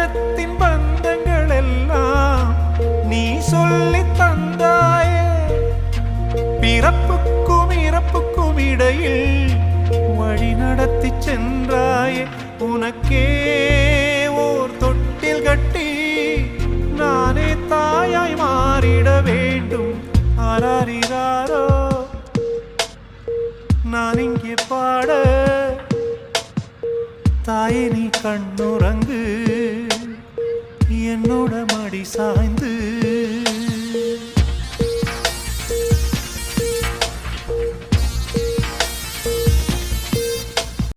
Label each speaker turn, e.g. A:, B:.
A: மரணத்தின் பந்தங்கள் எல்லாம் நீ சொல்லி தந்தாயே. பிறப்புக்கும் இறப்புக்கும் இடையில் வழி நடத்தி சென்றாயே. உனக்கே ஓர் தொட்டில் கட்டி நானே தாயாய் மாறிட வேண்டும். ஆராரிராரோ நான் இங்கே பாட, தாயே நீ கண்ணுறங்கு என்னோட மடி சாய்ந்து.